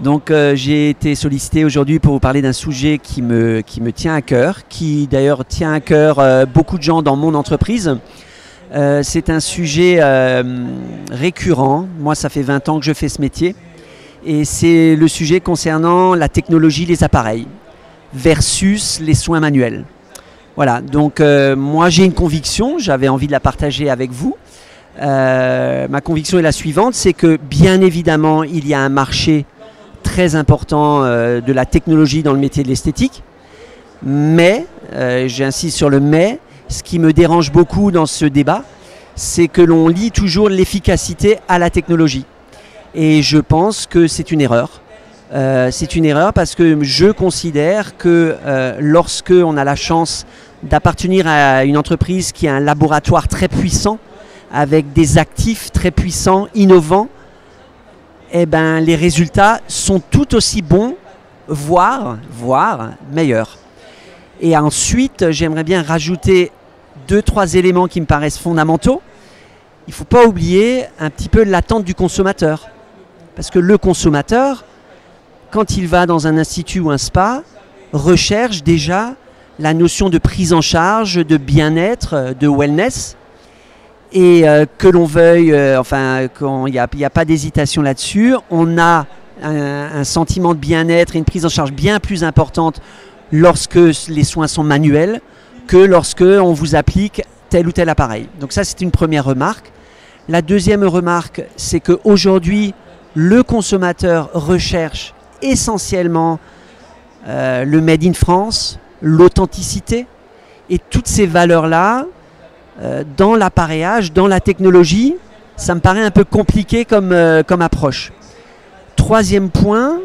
Donc j'ai été sollicité aujourd'hui pour vous parler d'un sujet qui me tient à cœur, qui d'ailleurs tient à cœur beaucoup de gens dans mon entreprise. C'est un sujet récurrent. Moi, ça fait 20 ans que je fais ce métier. Et c'est le sujet concernant la technologie, les appareils, versus les soins manuels. Voilà, donc moi j'ai une conviction, j'avais envie de la partager avec vous. Ma conviction est la suivante, c'est que bien évidemment il y a un marché très important de la technologie dans le métier de l'esthétique. Mais, j'insiste sur le mais, ce qui me dérange beaucoup dans ce débat, c'est que l'on lie toujours l'efficacité à la technologie. Et je pense que c'est une erreur. C'est une erreur parce que je considère que lorsque on a la chance d'appartenir à une entreprise qui a un laboratoire très puissant, avec des actifs très puissants, innovants, eh ben, les résultats sont tout aussi bons, voire meilleurs. Et ensuite, j'aimerais bien rajouter 2-3 éléments qui me paraissent fondamentaux. Il ne faut pas oublier un petit peu l'attente du consommateur. Parce que le consommateur, quand il va dans un institut ou un spa, recherche déjà la notion de prise en charge, de bien-être, de wellness. Et que l'on veuille, il n'y a pas d'hésitation là-dessus, on a un sentiment de bien-être et une prise en charge bien plus importante lorsque les soins sont manuels que lorsque on vous applique tel ou tel appareil. Donc ça, c'est une première remarque. La deuxième remarque, c'est qu'aujourd'hui, le consommateur recherche essentiellement le Made in France, l'authenticité et toutes ces valeurs-là. Dans l'appareillage, dans la technologie, ça me paraît un peu compliqué comme approche. Troisième point,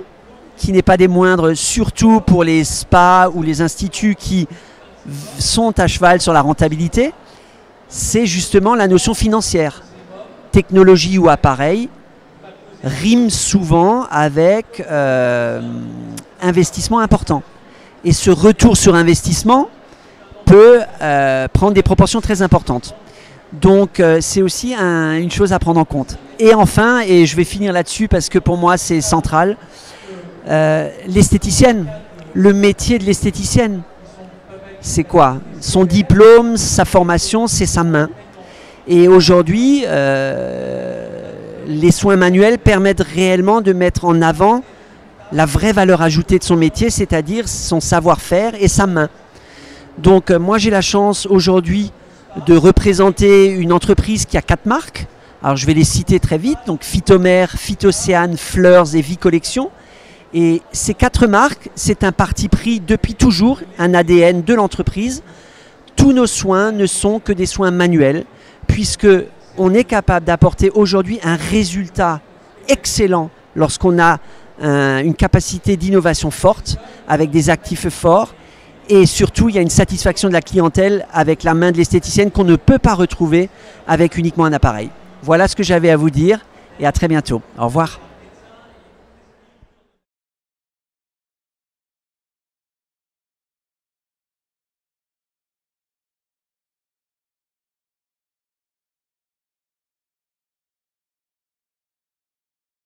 qui n'est pas des moindres, surtout pour les spas ou les instituts qui sont à cheval sur la rentabilité, c'est justement la notion financière. Technologie ou appareil rime souvent avec investissement important. Et ce retour sur investissement peut prendre des proportions très importantes. Donc c'est aussi une chose à prendre en compte. Et enfin, et je vais finir là-dessus parce que pour moi c'est central, l'esthéticienne, le métier de l'esthéticienne, c'est quoi? Son diplôme, sa formation, c'est sa main. Et aujourd'hui, les soins manuels permettent réellement de mettre en avant la vraie valeur ajoutée de son métier, c'est-à-dire son savoir-faire et sa main. Donc moi j'ai la chance aujourd'hui de représenter une entreprise qui a 4 marques. Alors je vais les citer très vite, donc Phytomère, Phytocéane, Fleurs et Vie Collection. Et ces 4 marques, c'est un parti pris depuis toujours, un ADN de l'entreprise. Tous nos soins ne sont que des soins manuels, puisque on est capable d'apporter aujourd'hui un résultat excellent lorsqu'on a une capacité d'innovation forte, avec des actifs forts. Et surtout, il y a une satisfaction de la clientèle avec la main de l'esthéticienne qu'on ne peut pas retrouver avec uniquement un appareil. Voilà ce que j'avais à vous dire et à très bientôt. Au revoir.